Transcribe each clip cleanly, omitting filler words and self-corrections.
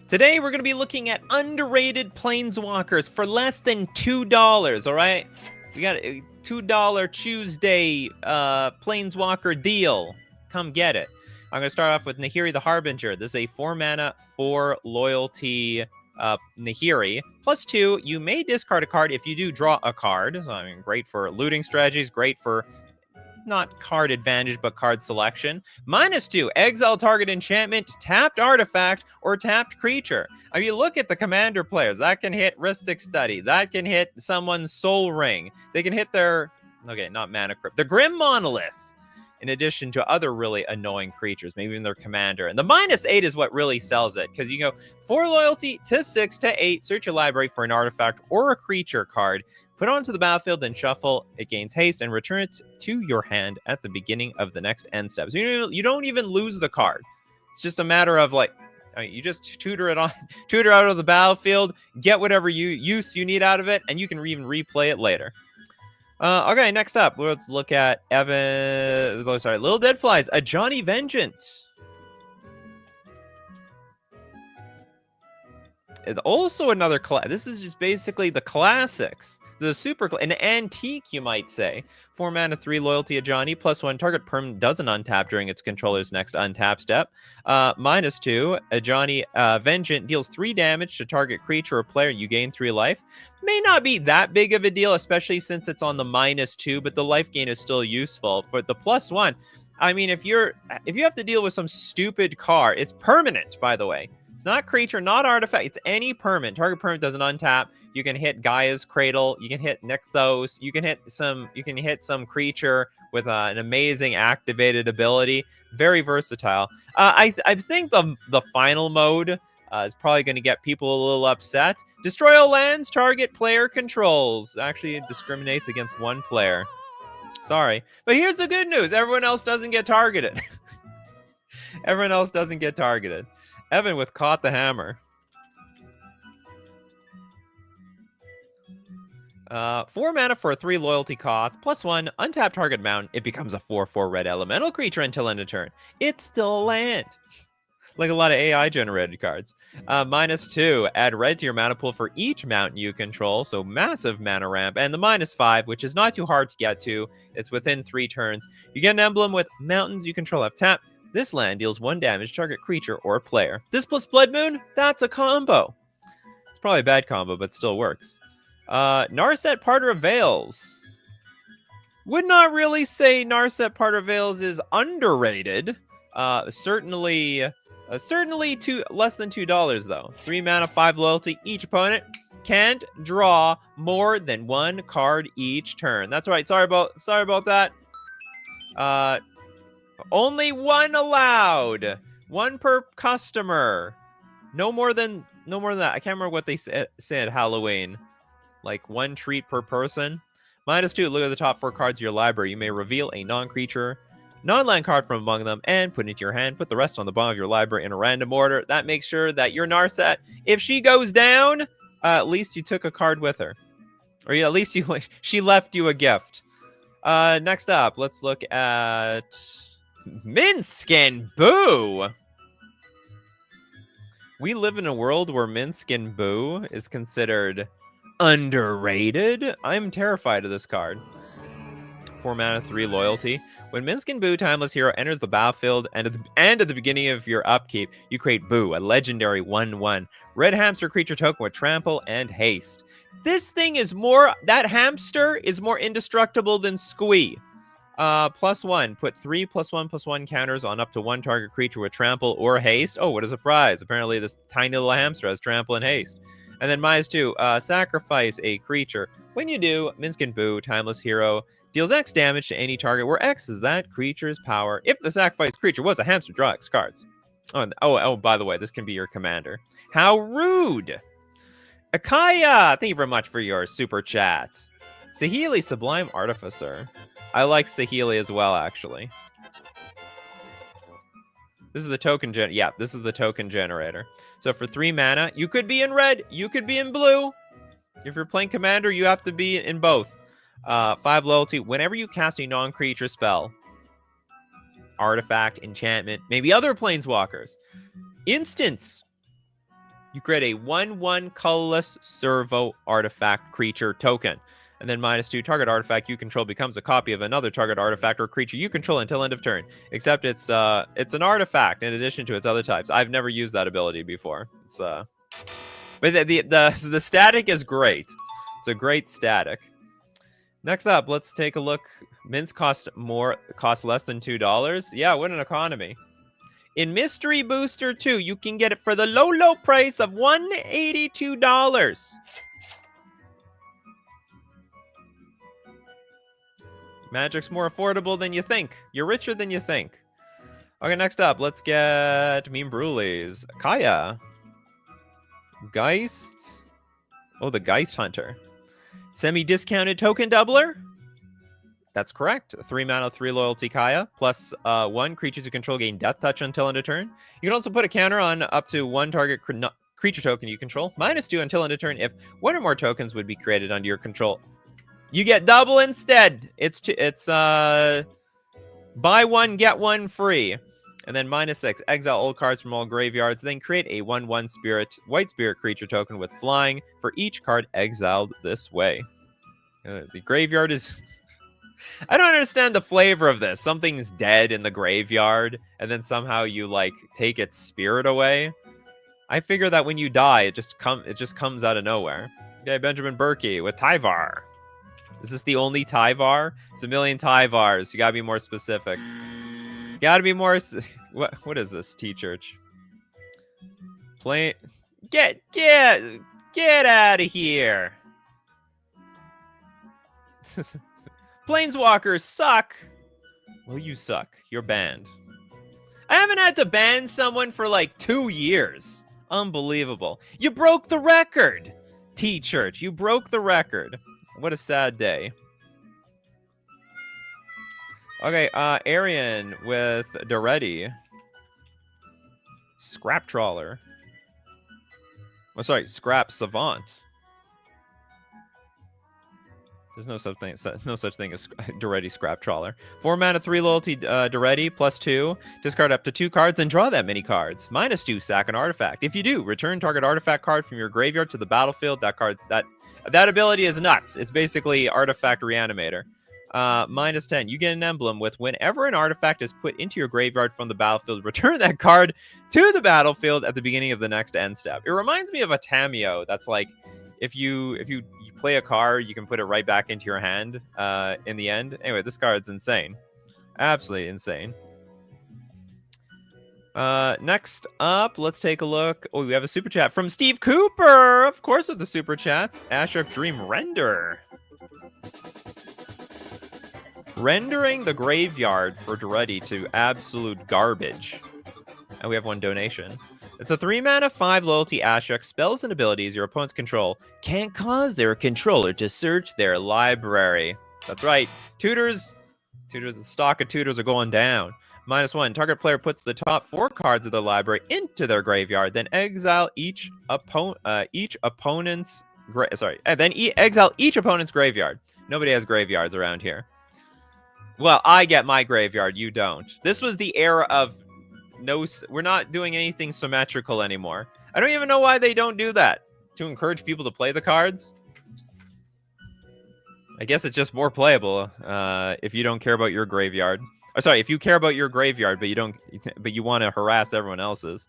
Today, we're going to be looking at underrated Planeswalkers for less than $2, all right? We got a $2 Tuesday Planeswalker deal. Come get it. I'm going to start off with Nahiri the Harbinger. This is a 4-mana, 4 loyalty Nahiri. +2, you may discard a card if you do draw a card. So, I mean, great for looting strategies, great for not card advantage, but card selection. -2, exile target enchantment, tapped artifact, or tapped creature. I mean, look at the commander players. That can hit Rhystic Study. That can hit someone's Soul Ring. They can hit their, okay, not Mana Crypt, the Grim Monolith, in addition to other really annoying creatures, maybe even their commander. And the -8 is what really sells it, because you go 4 loyalty to 6 to 8, search your library for an artifact or a creature card, put it onto the battlefield, then shuffle. It gains haste and return it to your hand at the beginning of the next end step. So you don't even lose the card. It's just a matter of like, I mean, you just tutor it out of the battlefield, get whatever use you need out of it, and you can even replay it later. Okay, next up, let's look at Little Dead Flies, a Johnny Vengeant. It's also another class. This is just basically the classics. The an antique, you might say. 4 mana, 3 loyalty, a Johnny, +1, target permanent doesn't untap during its controller's next untap step. -2, a Johnny Vengeant deals 3 damage to target creature or player. You gain 3 life. May not be that big of a deal, especially since it's on the -2, but the life gain is still useful. But the +1, I mean, if you have to deal with some stupid card, it's permanent, by the way. It's not creature, not artifact. It's any permanent. Target permanent doesn't untap. You can hit Gaia's Cradle. You can hit Nykthos. You can hit some creature with an amazing activated ability. Very versatile. I think the final mode is probably going to get people a little upset. Destroy all lands target player controls. Actually, it discriminates against one player. Sorry, but here's the good news: everyone else doesn't get targeted. Everyone else doesn't get targeted. Evan with Caught the Hammer. 4 mana for a 3 loyalty cost, +1, untap target mountain. It becomes a 4/4 red elemental creature until end of turn. It's still a land. Like a lot of AI generated cards. -2, add red to your mana pool for each mountain you control. So massive mana ramp. And the -5, which is not too hard to get to. It's within 3 turns. You get an emblem with mountains you control have tap. This land deals 1 damage to target creature or player. This plus Blood Moon, that's a combo. It's probably a bad combo, but still works. Narset Parter of Veils. Would not really say Narset Parter of Veils is underrated. Certainly less than $2 though. 3 mana, 5 loyalty. Each opponent can't draw more than 1 card each turn. That's right. Sorry about that. Only 1 allowed. 1 per customer. No more than that. I can't remember what they said at Halloween. Like 1 treat per person. -2, look at the top 4 cards of your library. You may reveal a non-creature, non-land card from among them and put it into your hand. Put the rest on the bottom of your library in a random order. That makes sure that your Narset, if she goes down, at least you took a card with her. Or at least she left you a gift. Next up, let's look at Minsk and Boo. We live in a world where Minsk and Boo is considered underrated. I'm terrified of this card. 4 mana, 3 loyalty. When Minsk and Boo, Timeless Hero, enters the battlefield and at the beginning of your upkeep, you create Boo, a legendary 1/1. Red hamster creature token with trample and haste. This thing is that hamster is more indestructible than Squee. +1, put 3 +1/+1 counters on up to 1 target creature with trample or haste. Oh, what a surprise. Apparently this tiny little hamster has trample and haste. And then -2, sacrifice a creature. When you do, Minsk and Boo, Timeless Hero, deals X damage to any target where X is that creature's power. If the sacrificed creature was a hamster, draw X cards. Oh, by the way, this can be your commander. How rude! Akaya, thank you very much for your super chat. Saheeli, Sublime Artificer. I like Saheeli as well, actually. This is the token this is the token generator. So for 3 mana, you could be in red, you could be in blue. If you're playing commander, you have to be in both. 5 loyalty. Whenever you cast a non-creature spell, artifact, enchantment, maybe other planeswalkers, instance, you create a 1/1 colorless servo artifact creature token. And then -2, target artifact you control becomes a copy of another target artifact or creature you control until end of turn. Except it's an artifact in addition to its other types. I've never used that ability before. It's but the static is great. It's a great static. Next up, let's take a look. Mints cost less than $2. Yeah, what an economy. In Mystery Booster 2, you can get it for the low price of $182. Magic's more affordable than you think. You're richer than you think. Okay, next up, let's get Meme Bruleys. Kaya. Geist. Oh, the Geist Hunter. Semi-discounted token doubler? That's correct. 3 mana, 3 loyalty Kaya. Plus 1 creatures you control gain death touch until end of turn. You can also put a counter on up to 1 target creature token you control. -2 until end of turn if 1 or more tokens would be created under your control. You get double instead. It's buy 1, get 1 free. And then -6, exile all cards from all graveyards. Then create a 1/1 white spirit creature token with flying for each card exiled this way. The graveyard is... I don't understand the flavor of this. Something's dead in the graveyard, and then somehow you, like, take its spirit away. I figure that when you die, it just comes out of nowhere. Okay, Benjamin Berkey with Tyvar. Is this the only Tyvar? It's a million Tyvars. You gotta be more specific. Gotta be more... What is this, T-Church? Get out of here! Planeswalkers suck! Well, you suck. You're banned. I haven't had to ban someone for like 2 years. Unbelievable. You broke the record! T-Church, you broke the record. What a sad day. Okay, Arian with Doretti. Scrap Trawler. Oh, sorry, Scrap Savant. There's no such thing as Doretti Scrap Trawler. 4 mana, 3 loyalty Doretti, +2. Discard up to 2 cards, then draw that many cards. -2, sack an artifact. If you do, return target artifact card from your graveyard to the battlefield. That ability is nuts. It's basically Artifact Reanimator. -10. You get an emblem with whenever an artifact is put into your graveyard from the battlefield, return that card to the battlefield at the beginning of the next end step. It reminds me of a Tamiyo. That's like, if you play a card, you can put it right back into your hand in the end. Anyway, this card's insane. Absolutely insane. Next up, let's take a look. Oh, we have a super chat from Steve Cooper. Of course, with the super chats. Ashraf Dream Render. Rendering the graveyard for Doretti to absolute garbage. And we have 1 donation. It's a 3 mana, 5 loyalty Ashok. Spells and abilities your opponents control can't cause their controller to search their library. That's right. The stock of tutors are going down. -1. Target player puts the top 4 cards of the library into their graveyard, then exile each opponent's exile each opponent's graveyard. Nobody has graveyards around here. Well, I get my graveyard, you don't. This was the era of we're not doing anything symmetrical anymore. I don't even know why they don't do that. To encourage people to play the cards? I guess it's just more playable if you don't care about your graveyard. Or sorry, if you care about your graveyard, but you want to harass everyone else's.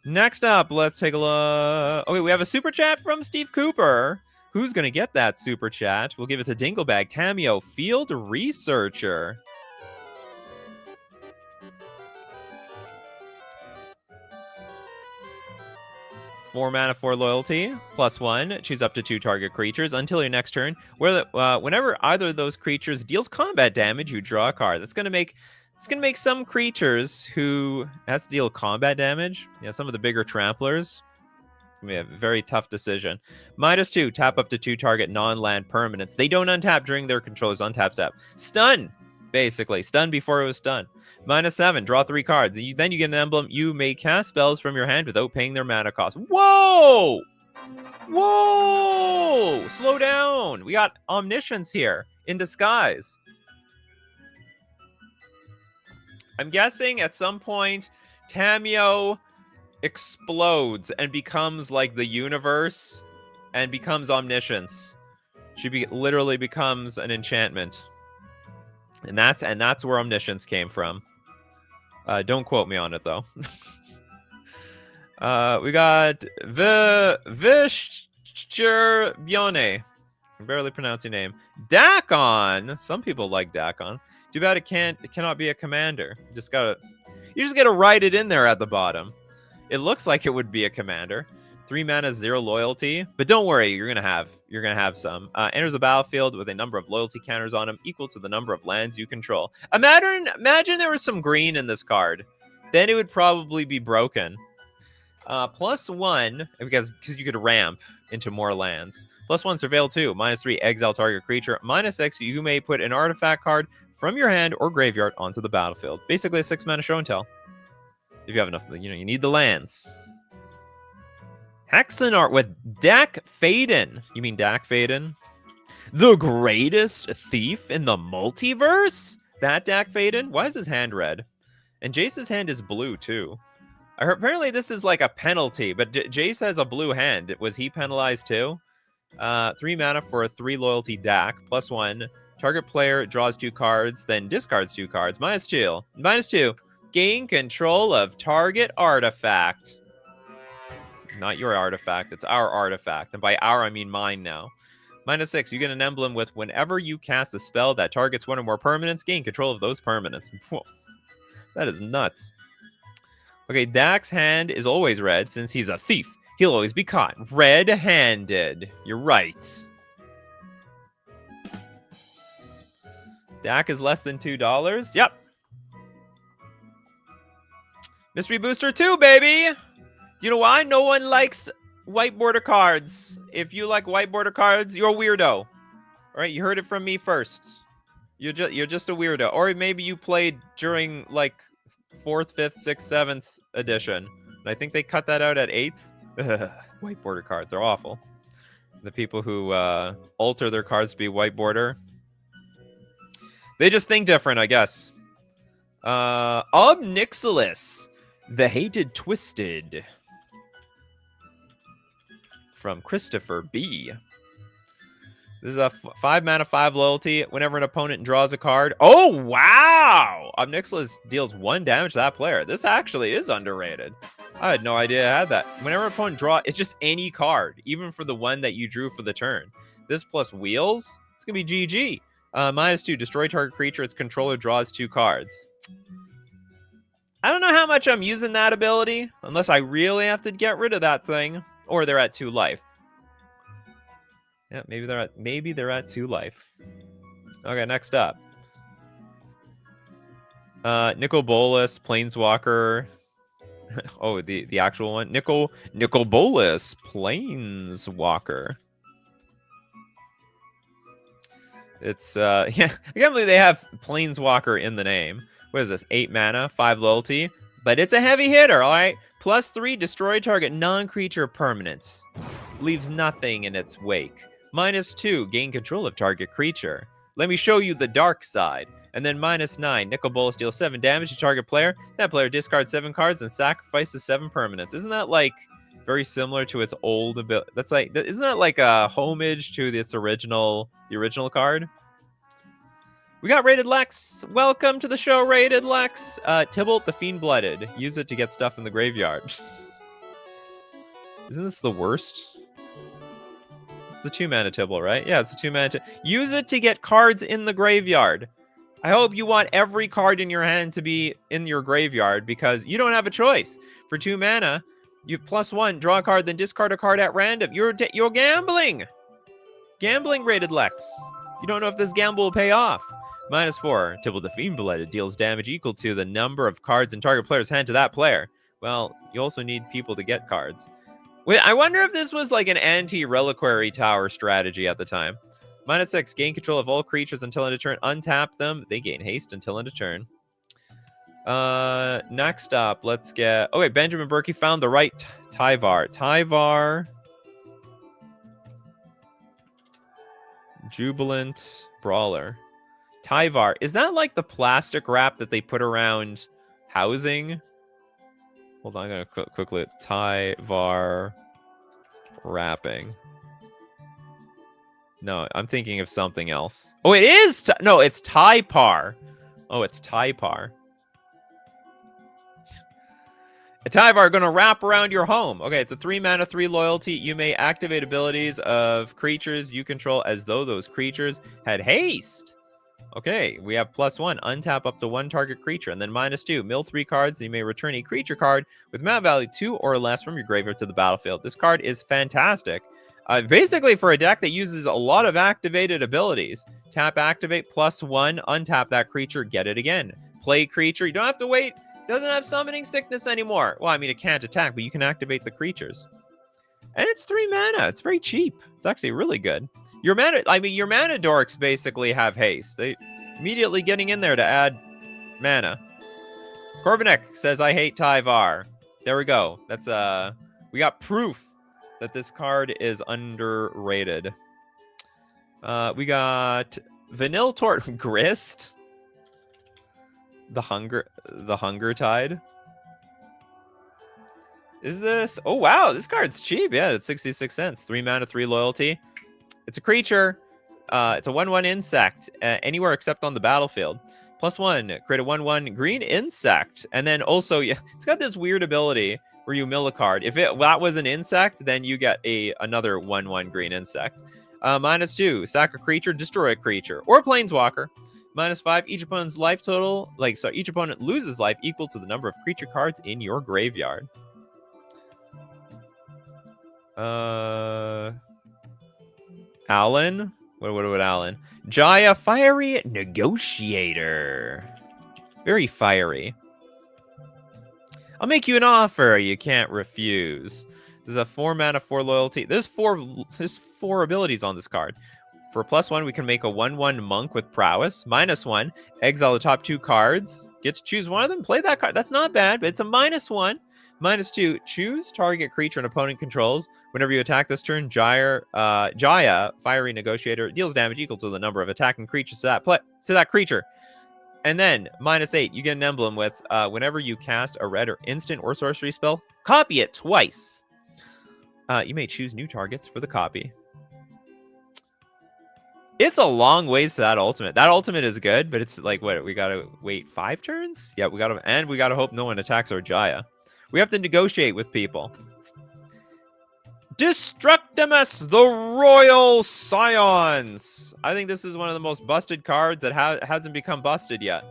Next up, let's take a look. Okay, we have a super chat from Steve Cooper. Who's gonna get that super chat? We'll give it to Dinglebag Tamiyo, Field Researcher. Four mana, 4 loyalty, +1. Choose up to 2 target creatures until your next turn. Whenever either of those creatures deals combat damage, you draw a card. It's gonna make some creatures who has to deal combat damage. Yeah, some of the bigger tramplers. It's gonna be a very tough decision. -2, tap up to 2 target non-land permanents. They don't untap during their controller's untap step. Stun, basically. Stun before it was stun. -7, draw 3 cards. Then you get an emblem. You may cast spells from your hand without paying their mana cost. Whoa! Whoa! Slow down. We got omniscience here in disguise. I'm guessing at some point, Tamiyo explodes and becomes like the universe and becomes omniscience. She literally becomes an enchantment. And that's where omniscience came from. Don't quote me on it though. We got Vishcherbione. I can barely pronounce your name. Dakon. Some people like Dakon. Too bad it cannot be a commander. You just gotta write it in there at the bottom. It looks like it would be a commander. 3 mana, 0 loyalty. But don't worry, you're gonna have some. Enters the battlefield with a number of loyalty counters on him equal to the number of lands you control. Imagine there was some green in this card. Then it would probably be broken. +1, because you could ramp into more lands. +1, surveil 2. -3, exile target creature. -6, you may put an artifact card from your hand or graveyard onto the battlefield. Basically a 6 mana show and tell. If you have enough, you need the lands. Hexenart with Dak Faden. You mean Dak Faden? The greatest thief in the multiverse? That Dak Faden? Why is his hand red? And Jace's hand is blue too. I heard apparently this is like a penalty, but Jace has a blue hand. Was he penalized too? 3 mana for a 3 loyalty Dak. +1. Target player draws 2 cards, then discards 2 cards. -2. -2. Gain control of target artifact. It's not your artifact, it's our artifact. And by our, I mean mine now. -6. You get an emblem with whenever you cast a spell that targets 1 or more permanents, gain control of those permanents. That is nuts. Okay, Dak's hand is always red since he's a thief. He'll always be caught red-handed. You're right. Dak is less than $2. Yep. Mystery Booster 2, baby. You know why? No one likes white border cards. If you like white border cards, you're a weirdo. All right, you heard it from me first. You're just a weirdo. Or maybe you played during like 4th, 5th, 6th, 7th edition. And I think they cut that out at 8th. White border cards are awful. The people who alter their cards to be white border, they just think different, I guess. Obnixilis, the Hated Twisted. From Christopher B. This is a 5 mana, 5 loyalty. Whenever an opponent draws a card. Oh, wow! Obnixilis deals 1 damage to that player. This actually is underrated. I had no idea I had that. Whenever an opponent draws, it's just any card, even for the one that you drew for the turn. This plus wheels, it's going to be GG. -2, destroy target creature. Its controller draws 2 cards. I don't know how much I'm using that ability, unless I really have to get rid of that thing. Or they're at 2 life. Yeah, maybe they're at 2 life. Okay, next up. Nicol Bolas, Planeswalker. Oh, the actual one. Nicol Bolas, Planeswalker. It's yeah, I can't believe they have Planeswalker in the name. What is this? 8 mana, 5 loyalty. But it's a heavy hitter, all right? +3, destroy target non-creature permanents. Leaves nothing in its wake. -2, gain control of target creature. Let me show you the dark side. And then -9, Nicol Bolas deals 7 damage to target player. That player discards 7 cards and sacrifices 7 permanents. Isn't that like very similar to its old ability? That's like, isn't that like a homage to the original card? We got Rated Lex. Welcome to the show, Rated Lex. Tybalt the Fiend-Blooded. Use it to get stuff in the graveyard. Isn't this the worst? It's the 2 mana Tybalt, right? Yeah, it's a 2 mana. Use it to get cards in the graveyard. I hope you want every card in your hand to be in your graveyard because you don't have a choice. For 2 mana, you +1, draw a card, then discard a card at random. You're gambling. Gambling, Rated Lex. You don't know if this gamble will pay off. -4, Tybalt the Fiend-Blooded deals damage equal to the number of cards in target player's hand to that player. Well, you also need people to get cards. Wait, I wonder if this was like an anti-reliquary tower strategy at the time. -6, gain control of all creatures until end of turn. Untap them. They gain haste until end of turn. Next up, let's get... Okay, Benjamin Berkey found the right Tyvar. Tyvar. Jubilant Brawler. Tyvar. Is that like the plastic wrap that they put around housing? Hold on, I'm gonna quickly Tyvar wrapping. No, I'm thinking of something else. Oh, it is. No, it's Typar. Oh, it's Typar. A Tyvar gonna wrap around your home. Okay, it's a 3 mana, 3 loyalty. You may activate abilities of creatures you control as though those creatures had haste. Okay, we have +1. Untap up to 1 target creature, and then -2. Mill 3 cards. You may return a creature card with mana value 2 or less from your graveyard to the battlefield. This card is fantastic. Basically, for a deck that uses a lot of activated abilities. Tap, activate, +1. Untap that creature, get it again. Play creature. You don't have to wait. Doesn't have summoning sickness anymore. Well, I mean, it can't attack, but you can activate the creatures. And it's 3 mana. It's very cheap. It's actually really good. Your mana dorks basically have haste. They immediately getting in there to add mana. Corbinek says, I hate Tyvar. There we go. That's we got proof that this card is underrated. We got Vanilla Tort Grist. The Hunger Tide. Is this? Oh wow, this card's cheap. Yeah, it's 66 cents. 3 mana, 3 loyalty. It's a creature. It's a 1/1 insect anywhere except on the battlefield. +1, create a 1/1 green insect. And then also, yeah, it's got this weird ability where you mill a card. If that was an insect, then you get another 1/1 green insect. -2, sack a creature, destroy a creature, or a planeswalker. -5, each opponent's life total, each opponent loses life equal to the number of creature cards in your graveyard. Alan? What Alan? Jaya, Fiery Negotiator. Very fiery. I'll make you an offer you can't refuse. There's a 4 mana, 4 loyalty. There's four abilities on this card. For +1, we can make a 1/1 monk with prowess. -1, exile the top 2 cards. Get to choose one of them, play that card. That's not bad, but it's a -1. -2, choose target creature an opponent controls. Whenever you attack this turn, Jaya, Fiery Negotiator, deals damage equal to the number of attacking creatures to that creature. And then -8, you get an emblem with whenever you cast a red or instant or sorcery spell, copy it twice. You may choose new targets for the copy. It's a long ways to that ultimate. That ultimate is good, but it's like, what, we gotta wait 5 turns? Yeah, we gotta hope no one attacks our Jaya. We have to negotiate with people. Destructimus, the Royal Scions. I think this is one of the most busted cards that hasn't become busted yet.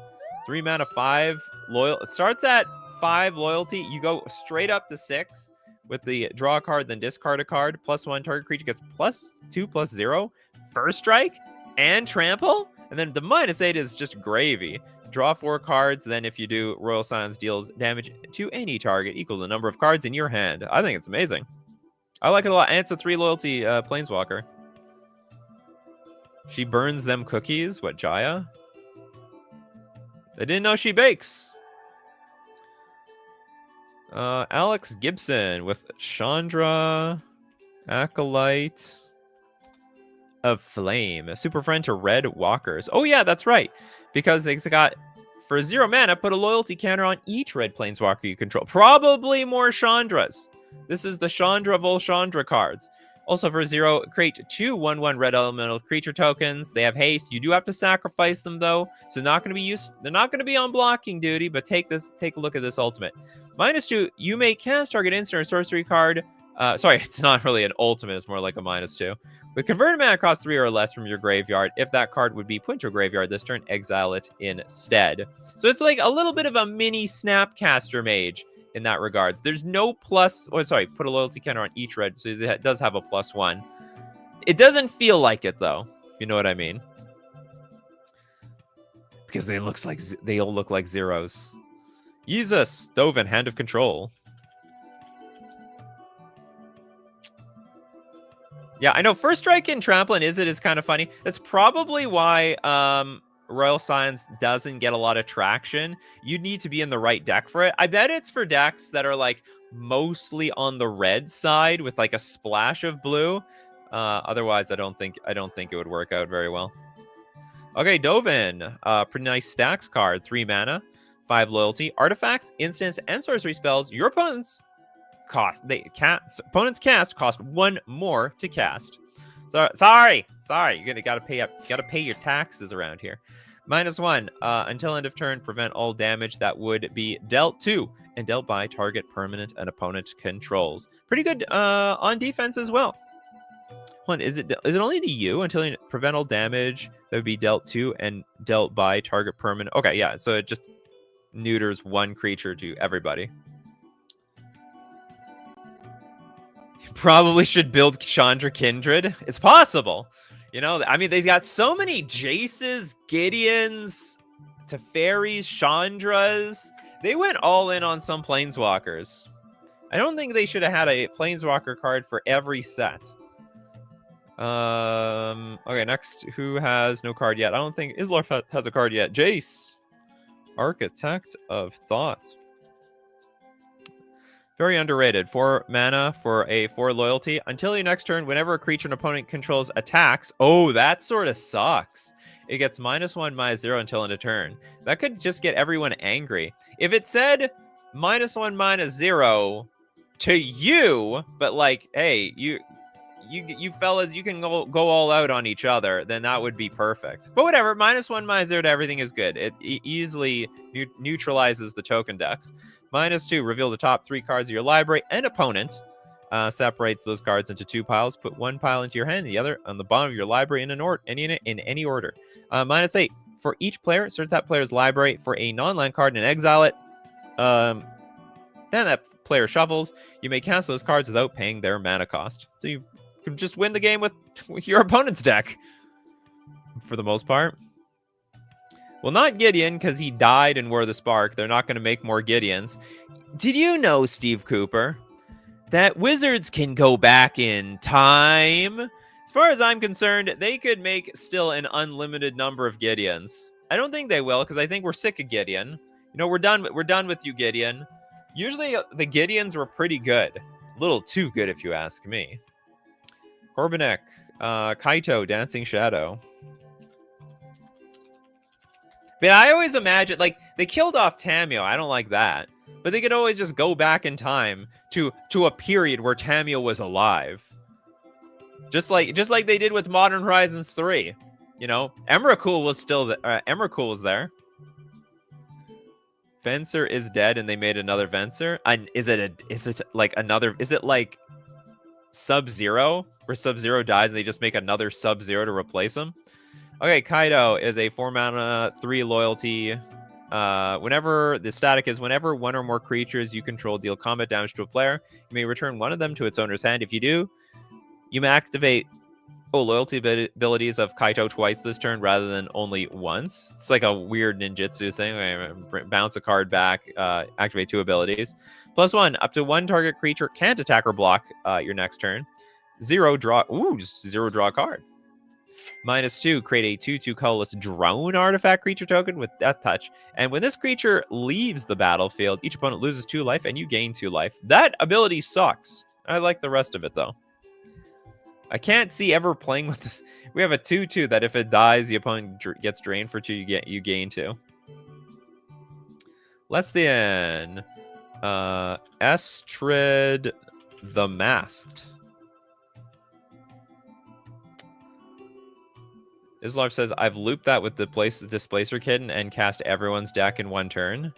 3 mana, 5 loyal. It starts at 5 loyalty. You go straight up to 6 with the draw a card, then discard a card. +1, target creature gets +2/+0. First strike and trample. And then the -8 is just gravy. Draw 4 cards. Then if you do, Royal Scions deals damage to any target equal to the number of cards in your hand. I think it's amazing. I like it a lot. And it's a 3 loyalty planeswalker. She burns them cookies. What, Jaya? I didn't know she bakes. Alex Gibson with Chandra, Acolyte of Flame, a super friend to Red Walkers. Oh yeah, that's right. Because they got, for 0 mana, put a loyalty counter on each red planeswalker you control. Probably more Chandras. This is the Chandra of all Chandra cards. Also for 0, create 2 1/1 red elemental creature tokens. They have haste. You do have to sacrifice them though, so they're not going to be on blocking duty. But take a look at this ultimate. -2, you may cast target instant or sorcery card. Sorry, it's not really an ultimate. It's more like a -2. With converted mana cost 3 or less from your graveyard, if that card would be put into a graveyard this turn, exile it instead. So it's like a little bit of a mini Snapcaster Mage in that regard. There's no put a loyalty counter on each red, so it does have a +1. It doesn't feel like it though, if you know what I mean. Because they all look like zeros. Jesus, Dovin, Hand of Control. Yeah, I know First Strike and Trample and is kind of funny. That's probably why Royal Scions doesn't get a lot of traction. You need to be in the right deck for it. I bet it's for decks that are like mostly on the red side with like a splash of blue. Otherwise, I don't think it would work out very well. Okay, Dovin, pretty nice stacks card, 3 mana. 5 loyalty. Artifacts, instants, and sorcery spells your opponents cast cost 1 more to cast. So, sorry, you gotta pay your taxes around here. -1 until end of turn, prevent all damage that would be dealt to and dealt by target permanent an opponent controls. Pretty good on defense as well. Is it only to you until you prevent all damage that would be dealt to and dealt by target permanent? Okay, yeah, so it just neuters 1 creature to everybody. Probably should build Chandra Kindred. It's possible. You know, I mean, they've got so many Jaces, Gideons, Teferis, Chandras. They went all in on some Planeswalkers. I don't think they should have had a Planeswalker card for every set. Okay, next, who has no card yet? I don't think Islar has a card yet. Jace, Architect of Thought. Very underrated. 4 mana for a 4 loyalty. Until your next turn, whenever a creature an opponent controls attacks. Oh, that sort of sucks. It gets -1, -0 until end of turn. That could just get everyone angry. If it said -1, -0 to you, but like, hey, you fellas, you can go all out on each other, then that would be perfect. But whatever, -1, -0 to everything is good. It easily neutralizes the token decks. -2, reveal the top 3 cards of your library. An opponent separates those cards into 2 piles. Put 1 pile into your hand, the other on the bottom of your library in any order. -8, for each player, search that player's library for a non-land card and exile it. Then that player shuffles. You may cast those cards without paying their mana cost. So you can just win the game with your opponent's deck, for the most part. Well, not Gideon, because he died in War of the Spark. They're not going to make more Gideons. Did you know, Steve Cooper, that Wizards can go back in time? As far as I'm concerned, they could make still an unlimited number of Gideons. I don't think they will, because I think we're sick of Gideon. You know, we're done with you, Gideon. Usually the Gideons were pretty good. A little too good, if you ask me. Corbinek, Kaito, Dancing Shadow. But I always imagine, like, they killed off Tamiyo. I don't like that. But they could always just go back in time to a period where Tamiyo was alive. Just like they did with Modern Horizons 3. You know, Emrakul was still Emrakul was there. Venser is dead and they made another Venser. And is it like Sub-Zero, where Sub-Zero dies and they just make another Sub-Zero to replace him? Okay, Kaido is a 4 mana, 3 loyalty. Whenever the static is whenever 1 or more creatures you control deal combat damage to a player, you may return 1 of them to its owner's hand. If you do, you may activate loyalty abilities of Kaito twice this turn rather than only once. It's like a weird ninjutsu thing. Bounce a card back, activate 2 abilities. +1, up to 1 target creature can't attack or block your next turn. 0 draw. Ooh, just 0 draw a card. -2, create a 2/2 colorless drone artifact creature token with Death Touch. And when this creature leaves the battlefield, each opponent loses 2 life and you gain 2 life. That ability sucks. I like the rest of it, though. I can't see ever playing with this. We have a 2/2 that if it dies, the opponent gets drained for 2, you gain 2. Lesthian. Estrid the Masked. Islar says, I've looped that with the Displacer Kitten and cast everyone's deck in 1 turn.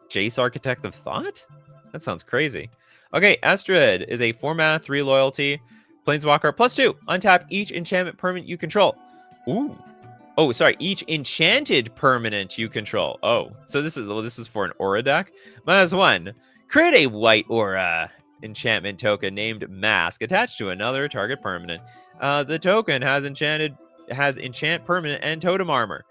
Jace, Architect of Thought? That sounds crazy. Okay, Estrid is a 4 mana, 3 loyalty. Planeswalker, +2. Untap each enchantment permanent you control. Ooh. Oh, sorry. Each enchanted permanent you control. Oh, so this is for an aura deck. -1. Create a white aura enchantment token named Mask attached to another target permanent. The token has enchant permanent and totem armor,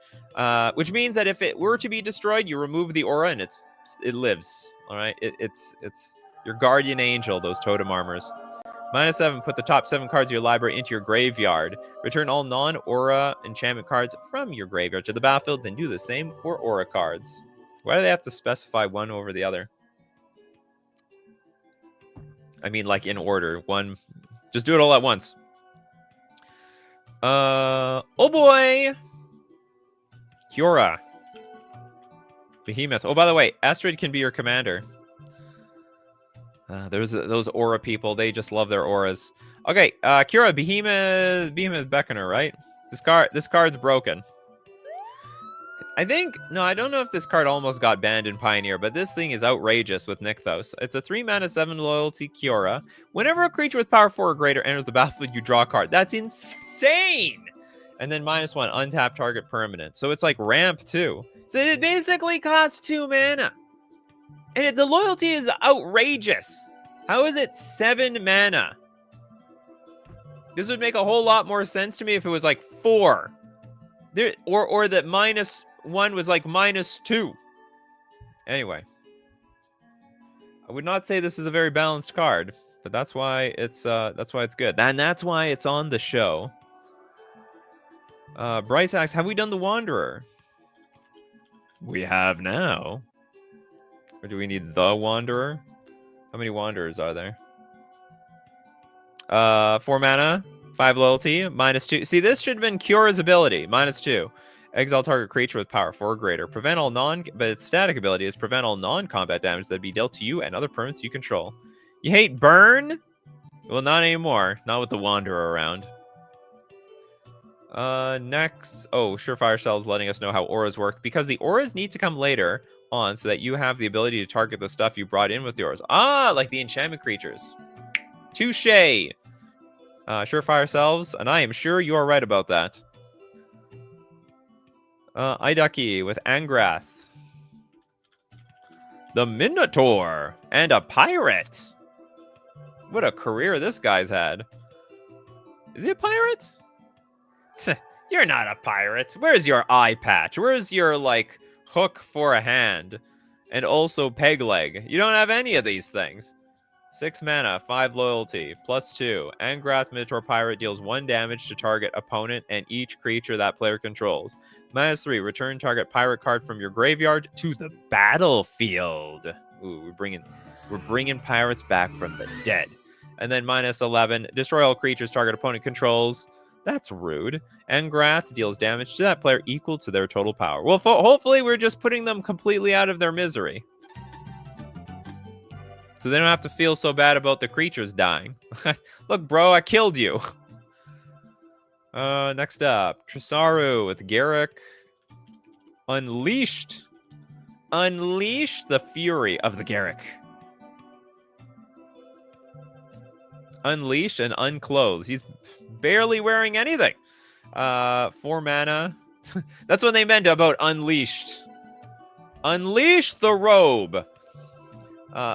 which means that if it were to be destroyed, you remove the aura and it lives. All right, it's your guardian angel. Those totem armors. -7, put the top 7 cards of your library into your graveyard. Return all non-aura enchantment cards from your graveyard to the battlefield, then do the same for aura cards. Why do they have to specify one over the other? I mean, like in order. One, just do it all at once. Oh boy! Kiora. Behemoth. Oh, by the way, Astrid can be your commander. There's those aura people. They just love their auras. Okay, Kira, Behemoth Beckoner, right? This card's broken. I think, no, I don't know if this card almost got banned in Pioneer, but this thing is outrageous with Nykthos. It's a 3 mana 7 loyalty Kiora. Whenever a creature with power 4 or greater enters the battlefield, you draw a card. That's insane! And then -1, untap target permanent. So it's like ramp too. So it basically costs 2 mana. And the loyalty is outrageous. How is it 7 mana? This would make a whole lot more sense to me if it was like 4. Or that -1 was like -2. Anyway. I would not say this is a very balanced card, but that's why it's good. And that's why it's on the show. Bryce asks, have we done the Wanderer? We have now. Or do we need the Wanderer? How many Wanderers are there? 4 mana, 5 loyalty, -2. See, this should have been Cura's ability, -2. Exile target creature with power 4 or greater. Prevent all but its static ability is prevent all non-combat damage that be dealt to you and other permanents you control. You hate burn? Well, not anymore. Not with the Wanderer around. Next. Oh, Surefire Cell's letting us know how auras work. Because the auras need to come later on so that you have the ability to target the stuff you brought in with the auras. Ah, like the enchantment creatures. Touche. Surefire Cells, and I am sure you are right about that. Iducky with Angrath. The Minotaur and a pirate. What a career this guy's had. Is he a pirate? You're not a pirate. Where's your eye patch? Where's your, like, hook for a hand? And also peg leg. You don't have any of these things. 6 mana, 5 loyalty, +2. Angrath Minotaur Pirate deals 1 damage to target opponent and each creature that player controls. -3, return target pirate card from your graveyard to the battlefield. Ooh, we're bringing pirates back from the dead. And then -11, destroy all creatures target opponent controls. That's rude. Angrath deals damage to that player equal to their total power. Well, hopefully we're just putting them completely out of their misery. So they don't have to feel so bad about the creatures dying. Look, bro, I killed you. Next up, Tresaru with Garruk. Unleashed. Unleash the fury of the Garruk. Unleashed and unclothed. He's barely wearing anything. 4 mana. That's what they meant about unleashed. Unleash the robe.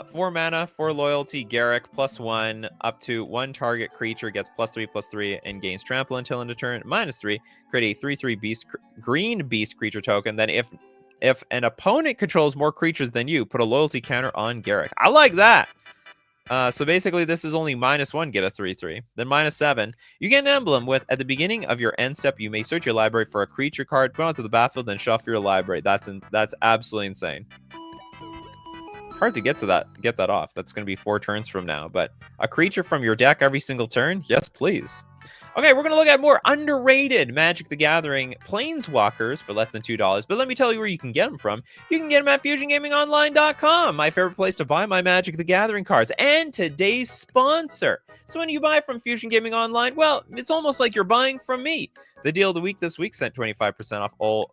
4 mana, 4 loyalty, Garruk, +1, up to 1 target creature gets +3/+3 and gains trample until end of turn. -3, create a 3/3 beast, green beast creature token. Then if an opponent controls more creatures than you, put a loyalty counter on Garruk. I like that. So basically, this is only -1, get a 3/3. Then -7, you get an emblem with, at the beginning of your end step, you may search your library for a creature card, put it onto the battlefield, then shuffle your library. That's absolutely insane. Hard to get that off. That's going to be 4 turns from now. But a creature from your deck every single turn? Yes, please. Okay, we're going to look at more underrated Magic the Gathering Planeswalkers for less than $2. But let me tell you where you can get them from. You can get them at FusionGamingOnline.com, my favorite place to buy my Magic the Gathering cards, and today's sponsor. So when you buy from Fusion Gaming Online, well, it's almost like you're buying from me. The deal of the week this week sent 25% off all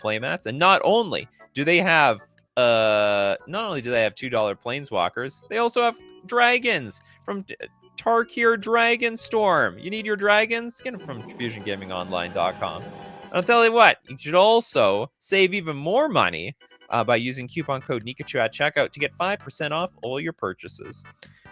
playmats, and not only do they have $2 Planeswalkers, they also have dragons from Tarkir Dragonstorm. You need your dragons? Get them from FusionGamingOnline.com. And I'll tell you what, you should also save even more money by using coupon code Nikachu at checkout to get 5% off all your purchases.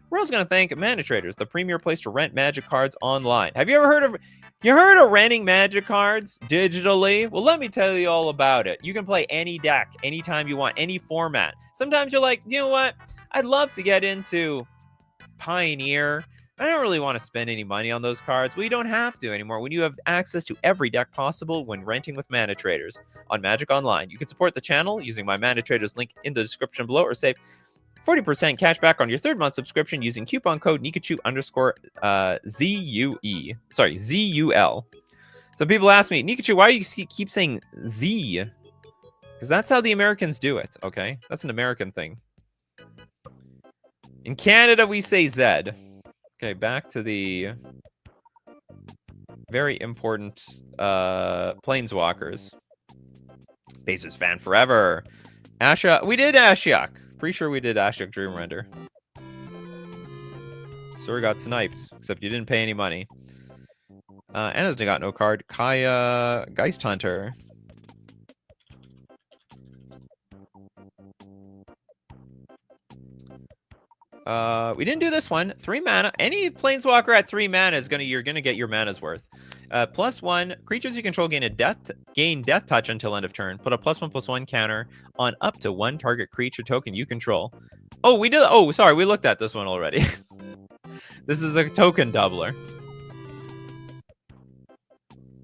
We're also going to thank Mana Traders, the premier place to rent Magic cards online. Have you ever heard of renting Magic cards digitally? Well, let me tell you all about it. You can play any deck, anytime you want, any format. Sometimes you're like, you know what? I'd love to get into Pioneer. I don't really want to spend any money on those cards. Well, you don't have to anymore when you have access to every deck possible when renting with Mana Traders on Magic Online. You can support the channel using my Mana Traders link in the description below, or save 40% cash back on your 3rd month subscription using coupon code Nikachu_ZUE. Sorry, ZUL. Some people ask me, Nikachu, why do you keep saying Z? Because that's how the Americans do it, okay? That's an American thing. In Canada, we say Z. Okay, back to the very important Planeswalkers. Pacers fan forever. Asha, we did Ashiok. Pretty sure we did Ashiok Dream Render. So we got sniped, except you didn't pay any money. Anna's got no card. Kaya Geist Hunter. We didn't do this one. 3 mana. Any Planeswalker at 3 mana is you're gonna get your mana's worth. +1 creatures you control gain death touch until end of turn. Put a +1/+1 counter on up to 1 target creature token you control. Oh, we did. Oh, sorry, we looked at this one already. This is the token doubler.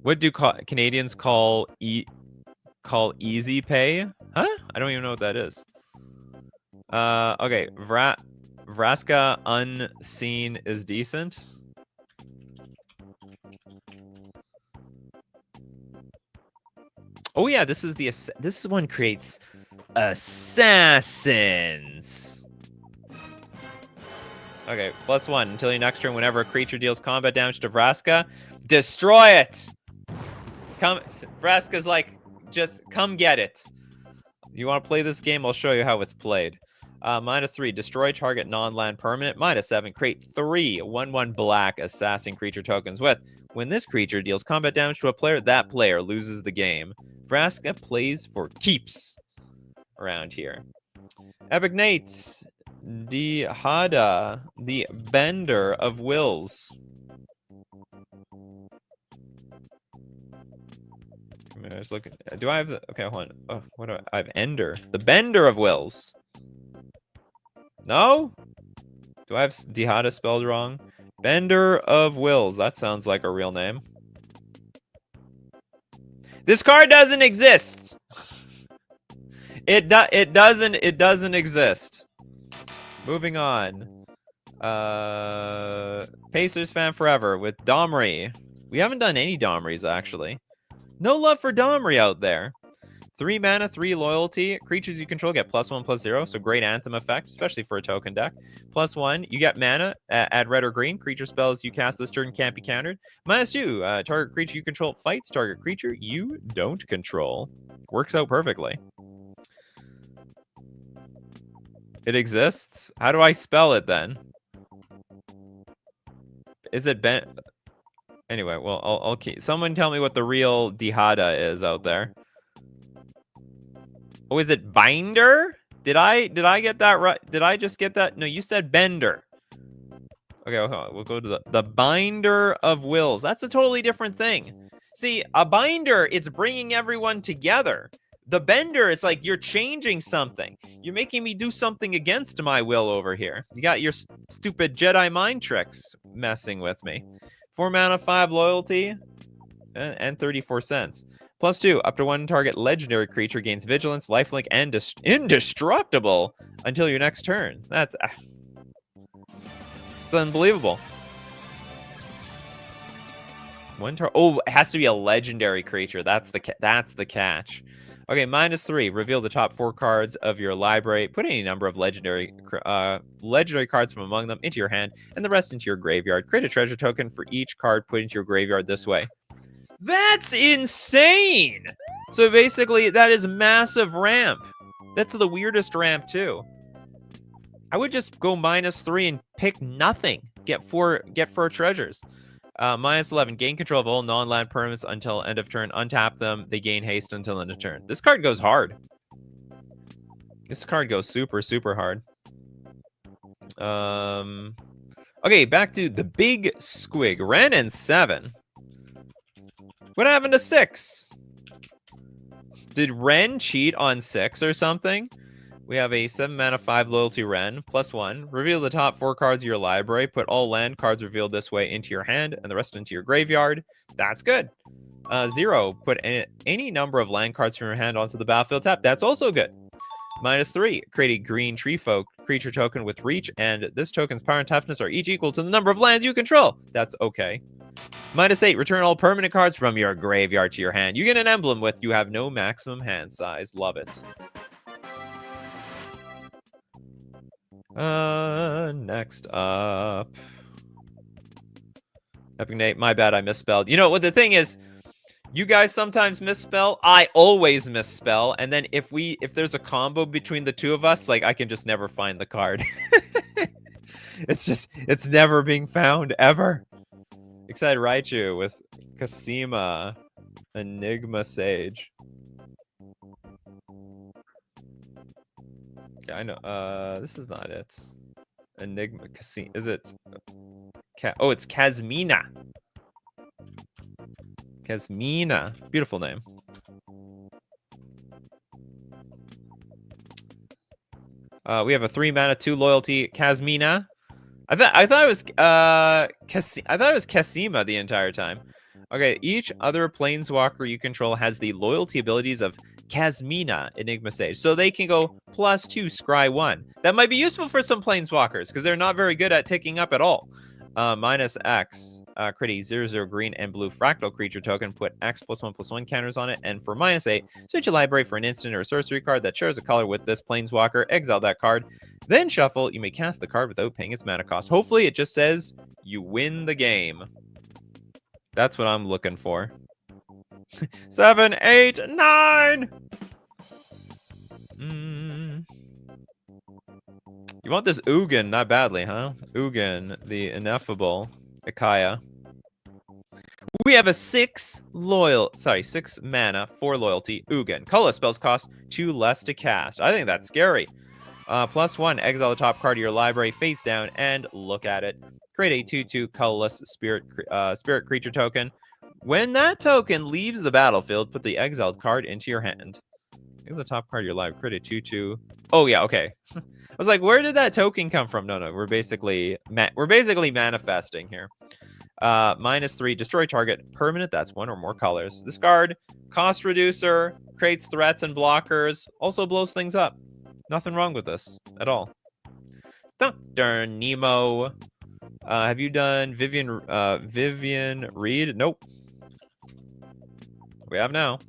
What do Canadians call easy pay? Huh? I don't even know what that is. Okay, Vraska Unseen is decent. Oh yeah, this one creates assassins. Okay, +1 until your next turn. Whenever a creature deals combat damage to Vraska, destroy it. Vraska's like, just come get it. You want to play this game? I'll show you how it's played. -3, destroy target non-land permanent. -7, create 3 1/1 black assassin creature tokens with. When this creature deals combat damage to a player, that player loses the game. Vraska plays for keeps around here. Epic Nate, Dihada, the Bender of Wills. I was looking. Do I have the? Okay, hold on. Oh, what do I have? Ender, the Bender of Wills. No? Do I have Dihada spelled wrong? Bender of Wills. That sounds like a real name. This card doesn't exist. It doesn't exist. Moving on. Pacers fan forever with Domri. We haven't done any Domris actually. No love for Domri out there. 3 mana, 3 loyalty. Creatures you control get +1/+0, so great Anthem effect, especially for a token deck. +1, you get mana, add red or green. Creature spells you cast this turn can't be countered. -2, target creature you control fights target creature you don't control. Works out perfectly. It exists? How do I spell it then? Is it Ben? Anyway, well, I'll keep. Someone tell me what the real Dihada is out there. Oh, is it Binder? Did I get that right? Did I just get that? No, you said Bender. Okay, we'll go to the Binder of Wills. That's a totally different thing. See, a Binder, it's bringing everyone together. The Bender, it's like you're changing something. You're making me do something against my will over here. You got your stupid Jedi mind tricks messing with me. 4 mana, 5 loyalty, and 34 cents. +2, up to 1 target legendary creature gains vigilance, lifelink, and indestructible until your next turn. That's it's unbelievable. Oh, it has to be a legendary creature. That's the catch. Okay, -3, reveal the top 4 cards of your library. Put any number of legendary cards from among them into your hand, and the rest into your graveyard. Create a treasure token for each card put into your graveyard this way. That's insane! So basically, that is massive ramp. That's the weirdest ramp, too. I would just go -3 and pick nothing. Get 4 treasures. -11, gain control of all non-land permanents until end of turn. Untap them. They gain haste until end of turn. This card goes hard. This card goes super, super hard. Okay, back to the big squig. Ren and 7. What happened to 6? Did Ren cheat on 6 or something? We have a 7 mana, 5 loyalty Ren, +1. Reveal the top 4 cards of your library. Put all land cards revealed this way into your hand and the rest into your graveyard. That's good. 0, put any number of land cards from your hand onto the battlefield tap. That's also good. -3, create a green tree folk creature token with reach, and this token's power and toughness are each equal to the number of lands you control. That's okay. -8, return all permanent cards from your graveyard to your hand. You get an emblem with you have no maximum hand size. Love it. Next up. Epic Nate, my bad, I misspelled. You know what the thing is? You guys sometimes misspell. I always misspell. And then if there's a combo between the two of us, like I can just never find the card. It's never being found ever. Excited Raichu with Kasima, Enigma Sage. Okay, I know. This is not it. Enigma Kasima. Is it? Oh, it's Kazmina. Kazmina. Beautiful name. We have a 3-mana, 2 loyalty Kazmina. I thought it was Kasima the entire time. Okay, each other planeswalker you control has the loyalty abilities of Kazmina, Enigma Sage. So they can go +2, scry 1. That might be useful for some planeswalkers, because they're not very good at ticking up at all. -X, create a 0/0 green and blue fractal creature token, put X +1/+1 counters on it, and for -8, search your library for an instant or a sorcery card that shares a color with this planeswalker, exile that card, then shuffle. You may cast the card without paying its mana cost. Hopefully it just says you win the game. That's what I'm looking for. 7, 8, 9! You want this Ugin, not badly, huh? Ugin, the ineffable Ikaya. We have a 6 mana, 4 loyalty Ugin. Colorless spells cost 2 less to cast. I think that's scary. +1, exile the top card of your library face down and look at it. Create a 2/2 colorless spirit creature token. When that token leaves the battlefield, put the exiled card into your hand. Here's the top card of your library. Create a 2/2. Oh yeah, okay. I was like, where did that token come from? No, we're basically manifesting here. -3, destroy target permanent. That's 1 or more colors. This card, cost reducer, creates threats and blockers, also blows things up. Nothing wrong with this at all. Dr. Nemo. Have you done Vivian Reed? Nope. We have now.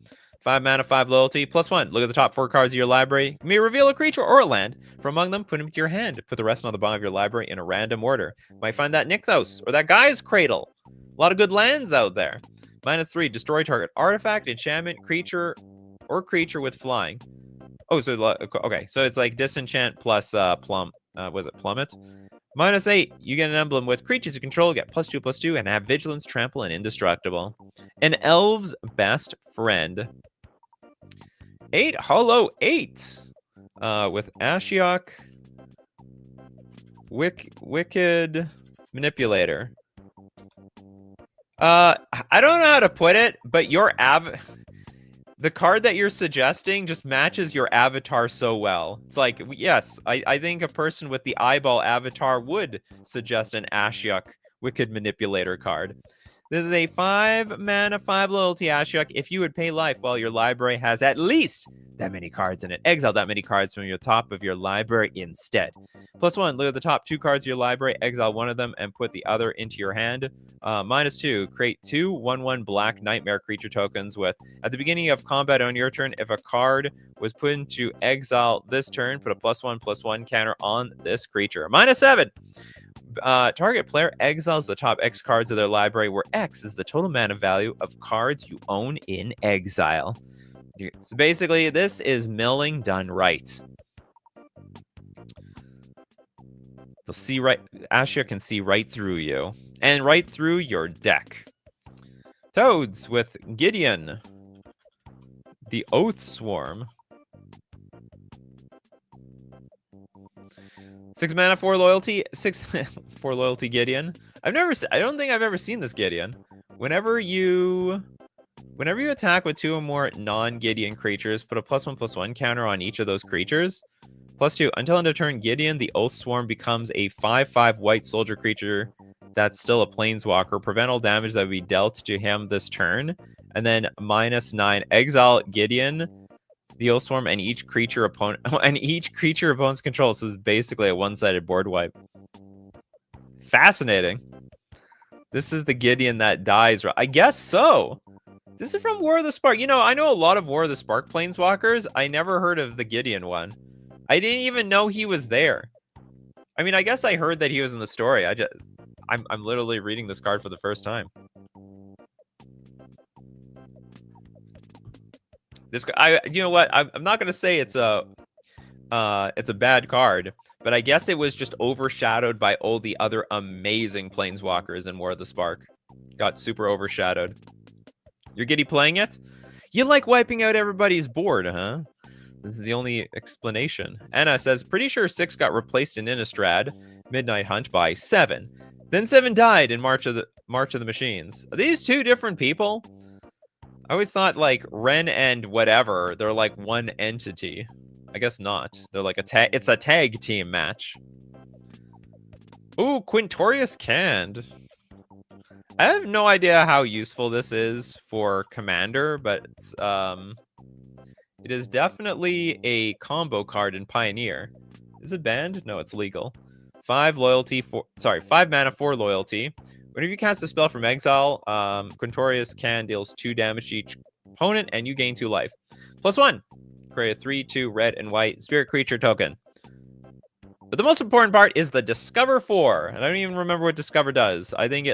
5 mana, 5 loyalty, +1. Look at the top 4 cards of your library. You may reveal a creature or a land. From among them, put them to your hand. Put the rest on the bottom of your library in a random order. You might find that Nixos or that Guy's Cradle. A lot of good lands out there. -3, destroy target artifact, enchantment, creature with flying. Oh, so okay, so it's like disenchant plus was it plummet? -8, you get an emblem with creatures you control, get +2/+2, and have vigilance, trample, and indestructible. An elf's best friend. 8 hollow 8 with Ashiok, wicked manipulator. I don't know how to put it, but the card that you're suggesting just matches your avatar so well. It's like, yes, I think a person with the eyeball avatar would suggest an Ashiok Wicked Manipulator card. This is a 5 mana, 5 loyalty Ashiok. If you would pay life while your library has at least that many cards in it, exile that many cards from your top of your library instead. +1, look at the top 2 cards of your library, exile one of them, and put the other into your hand. -2, create 2 1/1 black nightmare creature tokens with, at the beginning of combat on your turn, if a card was put into exile this turn, put a +1/+1 counter on this creature. -7. Target player exiles the top X cards of their library, where X is the total mana value of cards you own in exile. So basically, this is milling done right. They'll see right. Ashiok can see right through you and right through your deck. Toads with Gideon, the Oath Swarm. 6 mana, 4 loyalty, 4 loyalty Gideon. I don't think I've ever seen this Gideon. Whenever you attack with 2 or more non-Gideon creatures, put a +1/+1 counter on each of those creatures. +2, until end of turn, Gideon, the Oath Swarm, becomes a 5/5 white soldier creature that's still a planeswalker. Prevent all damage that would be dealt to him this turn. And then -9, exile Gideon. the Oathswarm, and each creature opponents control. So it's basically a one-sided board wipe. Fascinating. This is the Gideon that dies. I guess so. This is from War of the Spark. You know, I know a lot of War of the Spark Planeswalkers. I never heard of the Gideon one. I didn't even know he was there. I mean, I guess I heard that he was in the story. I'm literally reading this card for the first time. This, you know what? I'm not gonna say it's a bad card, but I guess it was just overshadowed by all the other amazing Planeswalkers in War of the Spark. Got super overshadowed. You're giddy playing it? You like wiping out everybody's board, huh? This is the only explanation. Anna says, pretty sure 6 got replaced in Innistrad Midnight Hunt by 7. Then 7 died in March of the Machines. Are these two different people? I always thought like Ren and whatever, they're like one entity. I guess not. They're like it's a tag team match. Ooh, Quintorius Canned. I have no idea how useful this is for Commander, but it's, it is definitely a combo card in Pioneer. Is it banned? No, it's legal. 5 mana, 4 loyalty. Whenever you cast a spell from exile, Quintorius Can deals 2 damage to each opponent, and you gain 2 life. +1. Create a 3/2 red and white spirit creature token. But the most important part is the Discover 4. And I don't even remember what Discover does. I think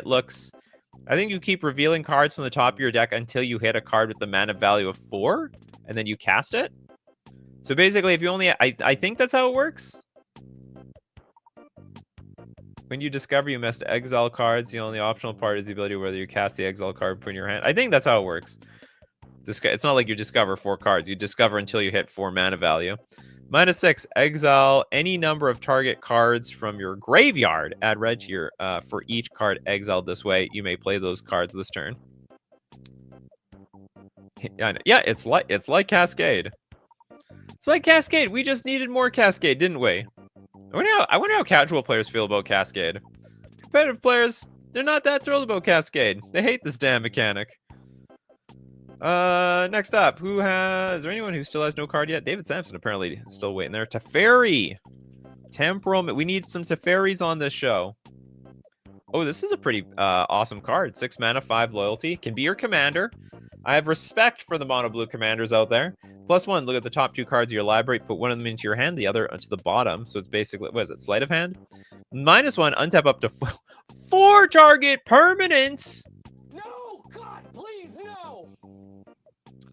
you keep revealing cards from the top of your deck until you hit a card with the mana value of 4, and then you cast it. So basically, if you only... I think that's how it works. When you discover, you must exile cards. The only optional part is the ability whether you cast the exile card, put in your hand. I think that's how it works. It's not like you discover 4 cards. You discover until you hit 4 mana value. -6, exile any number of target cards from your graveyard. Add red to your for each card exiled this way. You may play those cards this turn. Yeah, it's like Cascade. It's like Cascade. We just needed more Cascade, didn't we? I wonder how casual players feel about Cascade. Competitive players, they're not that thrilled about Cascade. They hate this damn mechanic. Next up, is there anyone who still has no card yet? David Sampson apparently still waiting there. Teferi. Temporal. We need some Teferis on this show. Oh, this is a pretty awesome card. 6 mana, 5 loyalty. Can be your commander. I have respect for the mono blue commanders out there. +1, look at the top 2 cards of your library. Put one of them into your hand, the other onto the bottom. So it's basically, what is it, sleight of hand? -1, untap up to 4 target permanents. No, God, please, no.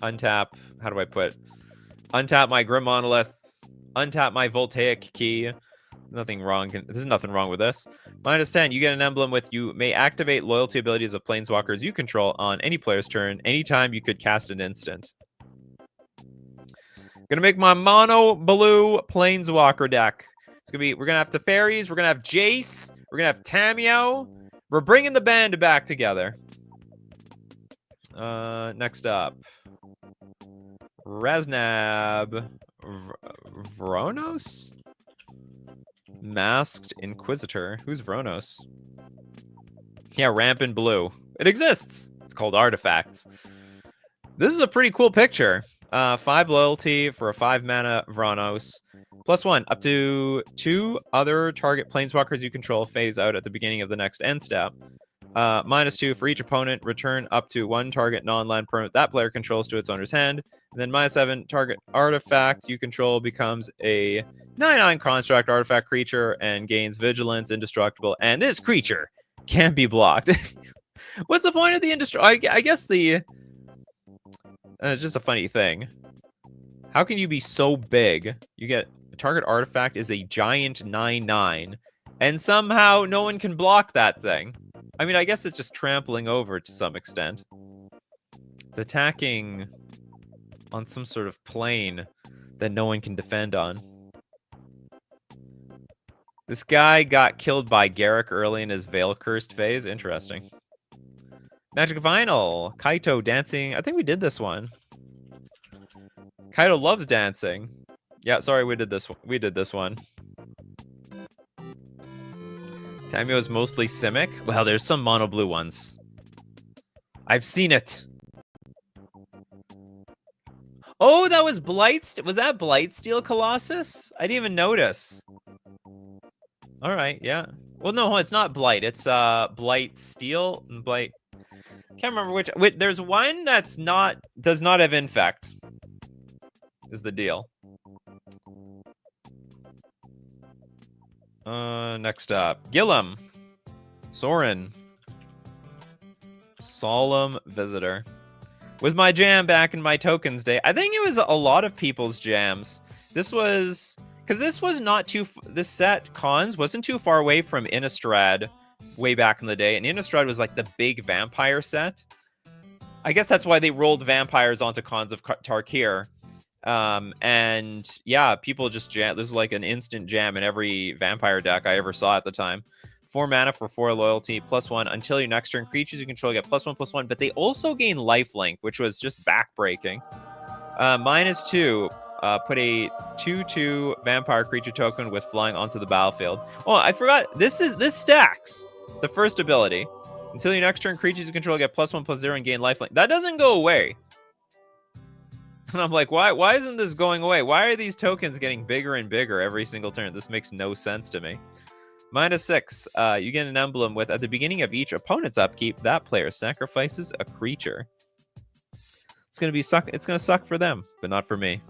Untap, how do I put? Untap my Grim Monolith. Untap my Voltaic Key. Nothing wrong. There's nothing wrong with this. -10, you get an emblem with you may activate loyalty abilities of planeswalkers you control on any player's turn. Anytime you could cast an instant. Gonna make my mono blue planeswalker deck. It's gonna be, we're gonna have Teferis, we're gonna have Jace, we're gonna have Tamiyo. We're bringing the band back together. Next up. Reznab Vronos? Masked Inquisitor. Who's Vronos? Yeah, Rampant Blue. It exists. It's called Artifacts. This is a pretty cool picture. 5 loyalty for a 5 mana Vronos. +1, up to 2 other target planeswalkers you control phase out at the beginning of the next end step. -2, for each opponent, return up to 1 target non-land permanent that player controls to its owner's hand. And then -7, target artifact you control becomes a 9/9 construct artifact creature and gains vigilance, indestructible, and this creature can't be blocked. What's the point of the indestructible? I guess the... it's just a funny thing. How can you be so big? You get a target artifact is a giant 9/9, and somehow no one can block that thing. I mean, I guess it's just trampling over to some extent. It's attacking on some sort of plane that no one can defend on. This guy got killed by Garrick early in his Veil Cursed phase. Interesting. Magic Vinyl. Kaito dancing. I think we did this one. Kaito loves dancing. Yeah, sorry, we did this one. Tamiyo is mostly Simic. Well, there's some mono blue ones. I've seen it. Oh, that was was that Blightsteel Colossus? I didn't even notice. All right, yeah. Well, no, it's not Blight. It's Blightsteel and Blight. Can't remember which. Wait, there's one that's does not have infect. Is the deal. Next up, Gillum, Sorin, Solemn Visitor. Was my jam back in my tokens day. I think it was a lot of people's jams. This was because this was not too. This set cons wasn't too far away from Innistrad way back in the day, and Innistrad was like the big vampire set. I guess that's why they rolled vampires onto cons of Tarkir. And yeah, people just jam. This is like an instant jam in every vampire deck I ever saw at the time. 4 mana for 4 loyalty, +1 until your next turn. Creatures you control get +1/+1, but they also gain lifelink, which was just backbreaking. -2, put a 2/2 vampire creature token with flying onto the battlefield. Oh, I forgot. This stacks. The first ability. Until your next turn, creatures you control get +1/+0 and gain lifelink. That doesn't go away. And I'm like, why isn't this going away? Why are these tokens getting bigger and bigger every single turn? This makes no sense to me. -6, you get an emblem with, at the beginning of each opponent's upkeep, that player sacrifices a creature. It's gonna suck for them, but not for me.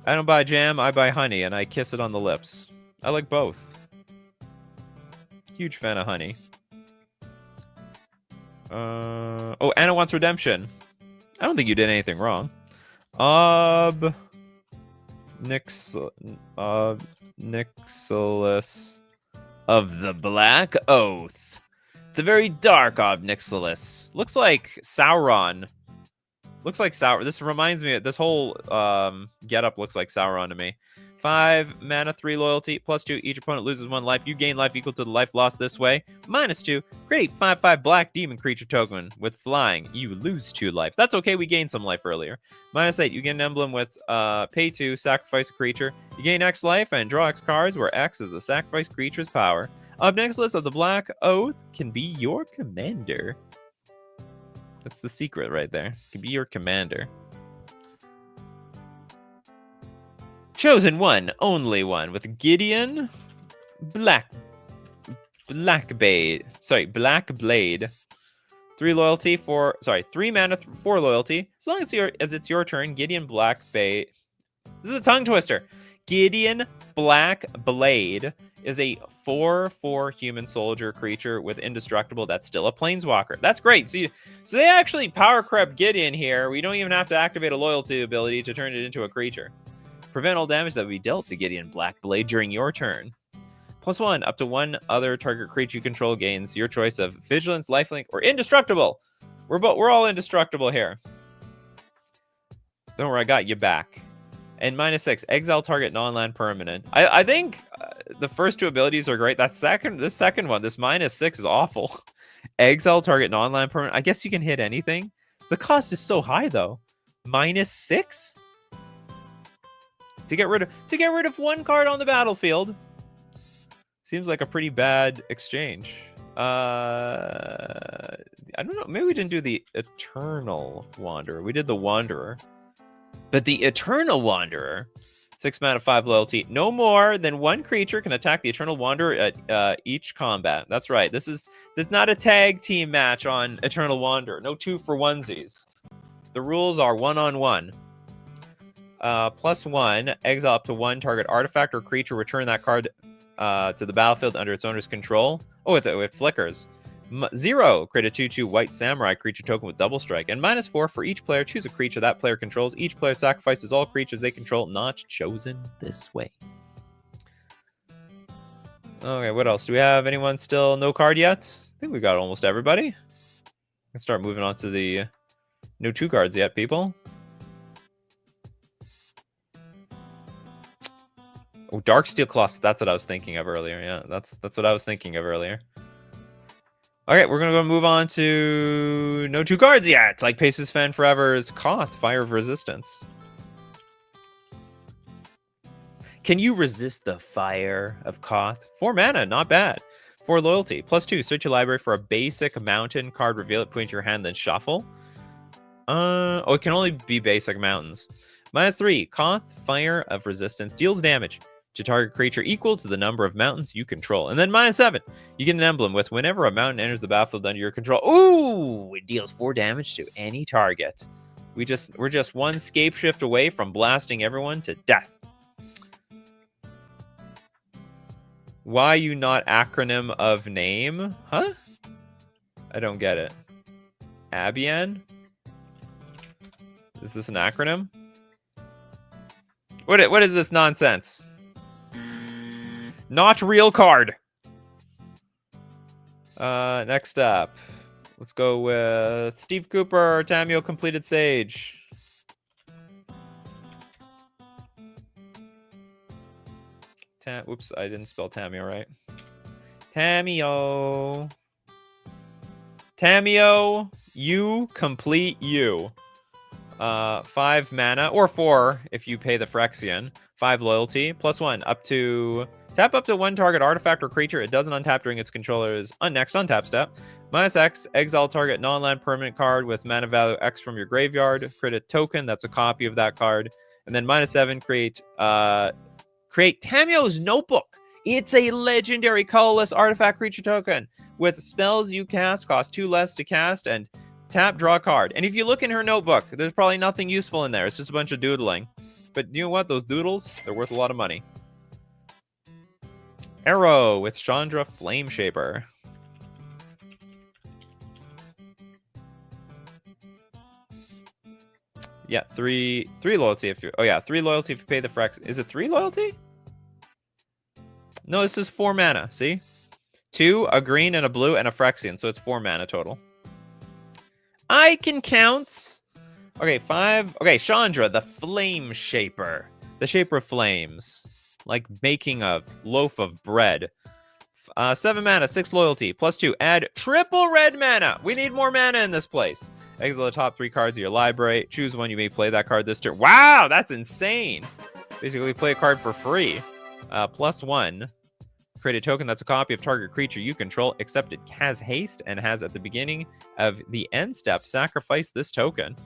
I don't buy jam, I buy honey, and I kiss it on the lips. I like both. Huge fan of honey. Oh, Anna wants redemption. I don't think you did anything wrong. Nixilis of the Black Oath. It's a very dark Nixilis. Looks like Sauron. Looks like Sauron. This reminds me of this whole getup looks like Sauron to me. 5 mana, 3 loyalty, +2. Each opponent loses 1 life. You gain life equal to the life lost this way. -2. Create 5/5 black demon creature token with flying. You lose 2 life. That's okay. We gained some life earlier. -8. You get an emblem with pay 2, sacrifice a creature. You gain X life and draw X cards, where X is the sacrifice creature's power. Nixilis of the Black Oath can be your commander. That's the secret right there. Can be your commander. Chosen one, only one, with Gideon Blackblade. 3 loyalty for 3 mana, 4 loyalty. As long as it's your turn, Gideon Blackblade. This is a tongue twister. Gideon Blackblade is a 4/4 human soldier creature with indestructible. That's still a planeswalker. That's great. So they actually power crept Gideon here. We don't even have to activate a loyalty ability to turn it into a creature. Prevent all damage that would be dealt to Gideon Blackblade during your turn. +1, up to 1 other target creature you control gains your choice of Vigilance, Lifelink, or Indestructible. We're all indestructible here. Don't worry, I got you back. And -6, exile target non-land permanent. I think the first 2 abilities are great. This second one, this -6 is awful. Exile target non-land permanent. I guess you can hit anything. The cost is so high though. -6? To get rid of 1 card on the battlefield. Seems like a pretty bad exchange. I don't know. Maybe we didn't do the Eternal Wanderer. We did the Wanderer. But the Eternal Wanderer, 6 mana, 5 loyalty. No more than 1 creature can attack the Eternal Wanderer at each combat. That's right. This is not a tag team match on Eternal Wanderer. No 2-for-onesies. The rules are 1-on-1. +1, exile up to 1 target artifact or creature. Return that card to the battlefield under its owner's control. Oh, it flickers. 0, create a 2/2 white samurai creature token with double strike. And -4, for each player, choose a creature that player controls. Each player sacrifices all creatures they control, not chosen this way. Okay, what else? Do we have anyone still no card yet? I think we got almost everybody. Let's start moving on to the no 2 cards yet, people. Oh, Darksteel Colossus. That's what I was thinking of earlier. Yeah, that's what I was thinking of earlier. All right, we're going to go move on to no 2 cards yet. Like Paces Fan Forever's Koth, Fire of Resistance. Can you resist the fire of Koth? 4 mana, not bad. 4 loyalty. +2, search your library for a basic mountain card, reveal it, put it into your hand, then shuffle. Oh, it can only be basic mountains. -3, Koth, Fire of Resistance, deals damage to target creature equal to the number of mountains you control. And then -7, you get an emblem with whenever a mountain enters the battlefield under your control. Ooh, it deals 4 damage to any target. We're just one scape shift away from blasting everyone to death. Why you not acronym of name? Huh? I don't get it. Abian? Is this an acronym? What is this nonsense? Not real card. Next up. Let's go with Steve Cooper, Tamio Completed Sage. Whoops, I didn't spell Tamio right. Tamio. Tamio, you complete you. 5 mana, or 4 if you pay the Phyrexian. 5 loyalty, +1, tap up to 1 target artifact or creature. It doesn't untap during its controller's next untap step. -X, exile target non-land permanent card with mana value X from your graveyard. Create a token that's a copy of that card. And then -7, create Tamio's Notebook. It's a legendary colorless artifact creature token with spells you cast cost 2 less to cast and tap, draw a card. And if you look in her notebook, there's probably nothing useful in there. It's just a bunch of doodling. But you know what? Those doodles, they're worth a lot of money. Arrow with Chandra Flameshaper. Yeah, 3 loyalty if you... Oh yeah, 3 loyalty if you pay the Phyrexian. Is it 3 loyalty? No, this is 4 mana, see? 2, a green and a blue, and a Phyrexian, so it's 4 mana total. I can count. Okay, 5. Okay, Chandra, the Flame Shaper. The Shaper of Flames. Like making a loaf of bread. 7 mana, 6 loyalty, +2. Add triple red mana. We need more mana in this place. Exile the top 3 cards of your library. Choose one. You may play that card this turn. Wow, that's insane. Basically, play a card for free. +1. Create a token that's a copy of target creature you control, except it has haste and has at the beginning of the end step, sacrifice this token.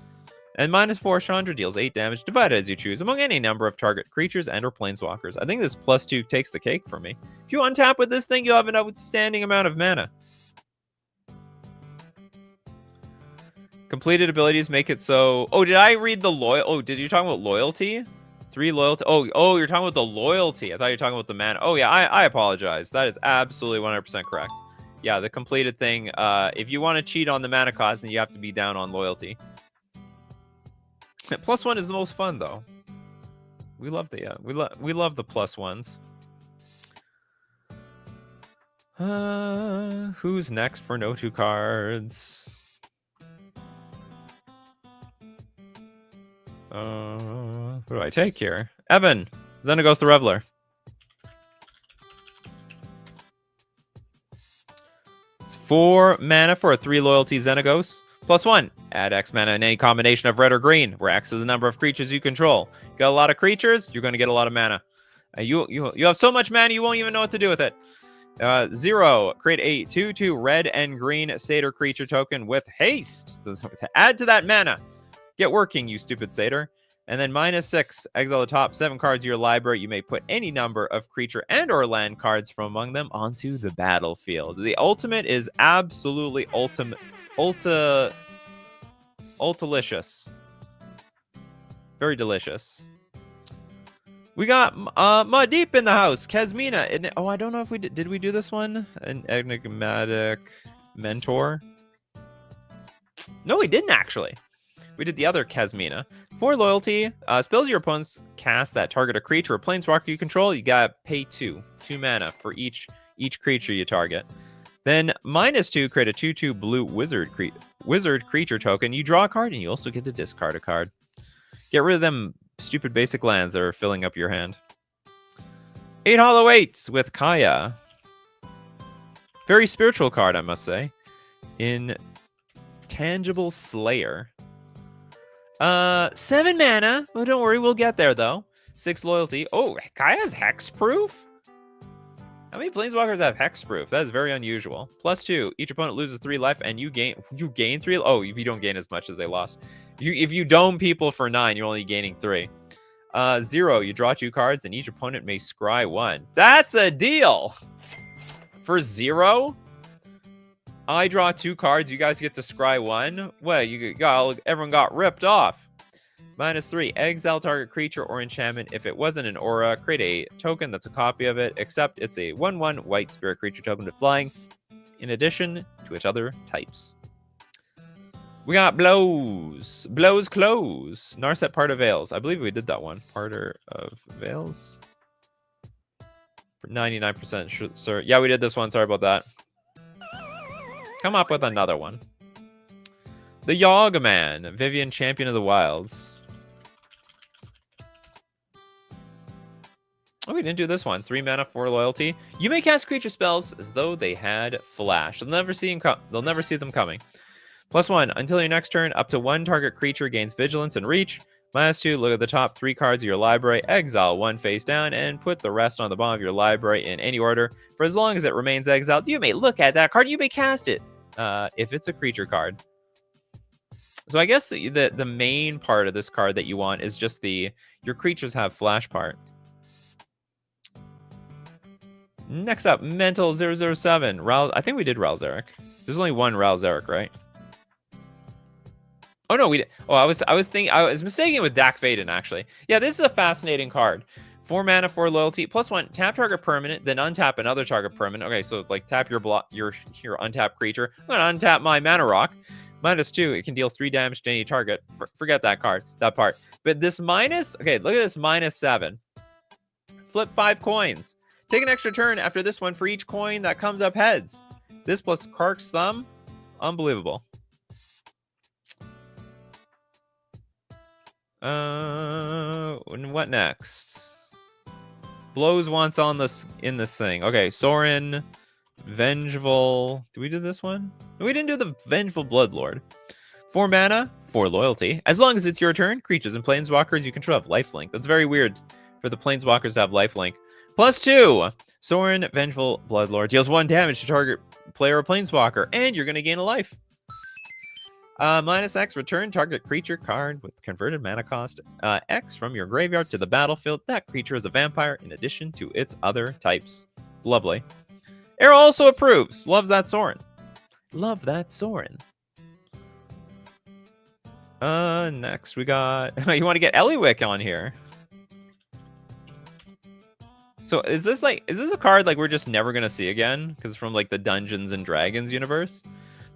And -4, Chandra deals 8 damage, divided as you choose, among any number of target creatures and or planeswalkers. I think this +2 takes the cake for me. If you untap with this thing, you'll have an outstanding amount of mana. Completed abilities make it so... Oh, did I read the loyal... Oh, did you talk about loyalty? 3 loyalty. Oh, you're talking about the loyalty. I thought you were talking about the mana. Oh, yeah, I apologize. That is absolutely 100% correct. Yeah, the completed thing. If you want to cheat on the mana cost, then you have to be down on loyalty. +1 is the most fun, though. We love the we love the +1s. Who's next for no 2 cards? What do I take here? Evan, Xenagos the Reveler. It's 4 mana for a 3 loyalty Xenagos. +1. Add X mana in any combination of red or green, where X is the number of creatures you control. Got a lot of creatures, you're going to get a lot of mana. You have so much mana, you won't even know what to do with it. 0. Create a 2/2 red and green satyr creature token with haste to add to that mana. Get working, you stupid satyr. And then -6, exile the top 7 cards of your library. You may put any number of creature and or land cards from among them onto the battlefield. The ultimate is absolutely ultalicious. Very delicious. We got Deep in the house. Kesmina. Oh, I don't know if we did we do this one? An enigmatic mentor? No, we didn't actually. We did the other Kesmina. 4 loyalty. Spells your opponents cast that target a creature or planeswalker you control, you gotta pay 2 mana for each creature you target. Then -2, create a 2/2 blue wizard creature token. You draw a card and you also get to discard a card. Get rid of them stupid basic lands that are filling up your hand. 8 Hollow 8s with Kaya. Very spiritual card, I must say. Intangible Slayer. 7 mana. Oh, don't worry, we'll get there though. 6 loyalty. Oh, Kaya's hexproof? How many Planeswalkers have hexproof? That is very unusual. +2. Each opponent loses 3 life, and you gain 3. Oh, you don't gain as much as they lost. If you dome people for 9, you're only gaining 3. 0. You draw 2 cards, and each opponent may scry 1. That's a deal. For 0, I draw 2 cards. You guys get to scry 1. Well, everyone got ripped off. -3. Exile target creature or enchantment. If it wasn't an aura, create a token that's a copy of it, except it's a 1/1 white spirit creature token with flying, in addition to its other types. We got Blows. Blows Close. Narset Part of Veils. I believe we did that one. Parter of Veils. For 99% sure, sir. Yeah, we did this one. Sorry about that. Come up with another one. The Yogg-Man. Vivian, Champion of the Wilds. Oh, we didn't do this one. 3 mana, 4 loyalty. You may cast creature spells as though they had flash. They'll never see them coming. +1. Until your next turn, up to 1 target creature gains vigilance and reach. -2. Look at the top 3 cards of your library. Exile 1 face down and put the rest on the bottom of your library in any order. For as long as it remains exiled, you may look at that card. You may cast it if it's a creature card. So I guess the main part of this card that you want is just your creatures have flash part. Next up, Mental 007. I think we did Ralzeric. There's only one Ralzeric, right? Oh no, we did. Oh, I was mistaken with Dak Faden, actually. Yeah, this is a fascinating card. 4 mana, 4 loyalty, +1. Tap target permanent, then untap another target permanent. Okay, so like tap your untapped creature. I'm gonna untap my Mana Rock. -2. It can deal 3 damage to any target. Forget that part. But this okay, look at this -7. Flip 5 coins. Take an extra turn after this one for each coin that comes up heads. This plus Kark's Thumb. Unbelievable. What next? Blows once in this thing. Okay, Sorin, Vengeful. Did we do this one? No, we didn't do the Vengeful Bloodlord. 4 mana, 4 loyalty. As long as it's your turn, creatures and planeswalkers you control have lifelink. That's very weird for the planeswalkers to have lifelink. +2. Sorin, Vengeful Bloodlord deals 1 damage to target player or planeswalker, and you're going to gain a life. -X, return target creature card with converted mana cost X from your graveyard to the battlefield. That creature is a vampire in addition to its other types. Lovely. Arrow also approves. Loves that Sorin. Love that Sorin. Next we got... you want to get Eliwick on here. So is this a card like we're just never gonna see again? Because from like the Dungeons and Dragons universe.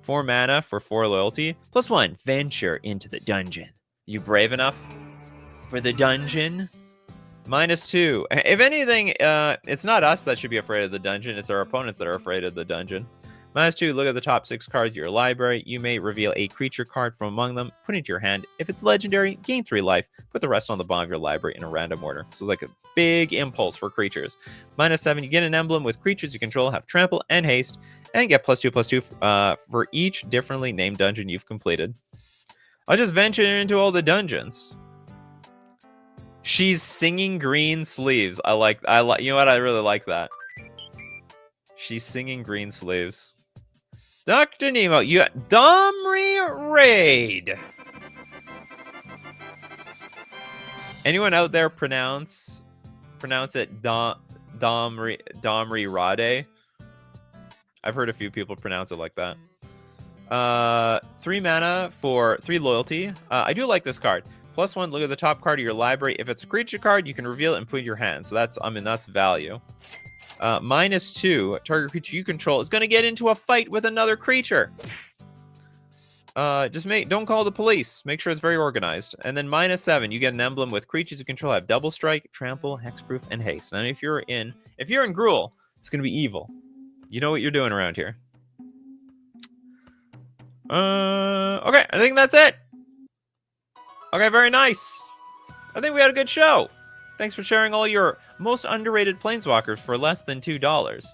4 mana for 4 loyalty. +1. Venture into the dungeon. You brave enough for the dungeon? -2. If anything, it's not us that should be afraid of the dungeon. It's our opponents that are afraid of the dungeon. -2. Look at the top 6 cards of your library. You may reveal a creature card from among them. Put it into your hand. If it's legendary, gain 3 life. Put the rest on the bottom of your library in a random order. So it's like a big impulse for creatures. -7. You get an emblem with creatures you control have trample and haste, and get +2/+2 for each differently named dungeon you've completed. I'll just venture into all the dungeons. She's singing Green Sleeves. I like. You know what? I really like that. She's singing Green Sleeves. Dr. Nemo, you got Domri Raid. Anyone out there pronounce it Domri Rade? I've heard a few people pronounce it like that. 3 mana for 3 loyalty. I do like this card. +1, look at the top card of your library. If it's a creature card, you can reveal it and put it in your hand. So that's value. -2, target creature you control is going to get into a fight with another creature. Don't call the police. Make sure it's very organized. And then -7, you get an emblem with creatures you control have double strike, trample, hexproof, and haste. And if you're in Gruul, it's going to be evil. You know what you're doing around here. Okay, I think that's it. Okay, very nice. I think we had a good show. Thanks for sharing all your most underrated planeswalkers for less than $2.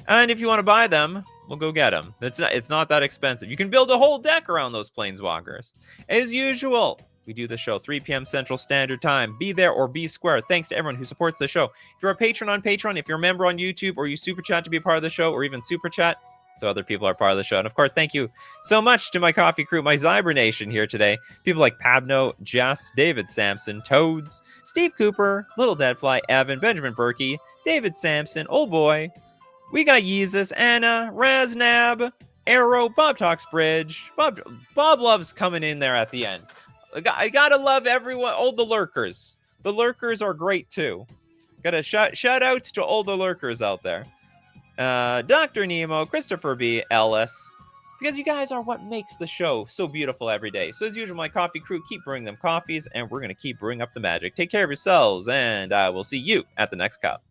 And if you want to buy them, we'll go get them. It's not that expensive. You can build a whole deck around those planeswalkers. As usual, We do the show 3 p.m. Central Standard Time. Be there or be square. Thanks to everyone who supports the show. If you're a patron on Patreon, if you're a member on YouTube, or you super chat to be a part of the show, or even super chat so other people are part of the show. And of course, thank you so much to my coffee crew, my Zyber Nation here today. People like Pabno, Jess, David Sampson, Toads, Steve Cooper, Little Deadfly, Evan, Benjamin Berkey, David Sampson, Old Boy. We got Yeezus, Anna, Raznab, Arrow, Bob Talks Bridge. Bob loves coming in there at the end. I gotta love everyone. All the lurkers. The lurkers are great too. Gotta shout out to all the lurkers out there. Dr. Nemo, Christopher B, Ellis, because you guys are what makes the show so beautiful every day. So as usual, my coffee crew, keep brewing them coffees, and we're going to keep brewing up the magic. Take care of yourselves, and I will see you at the next cup.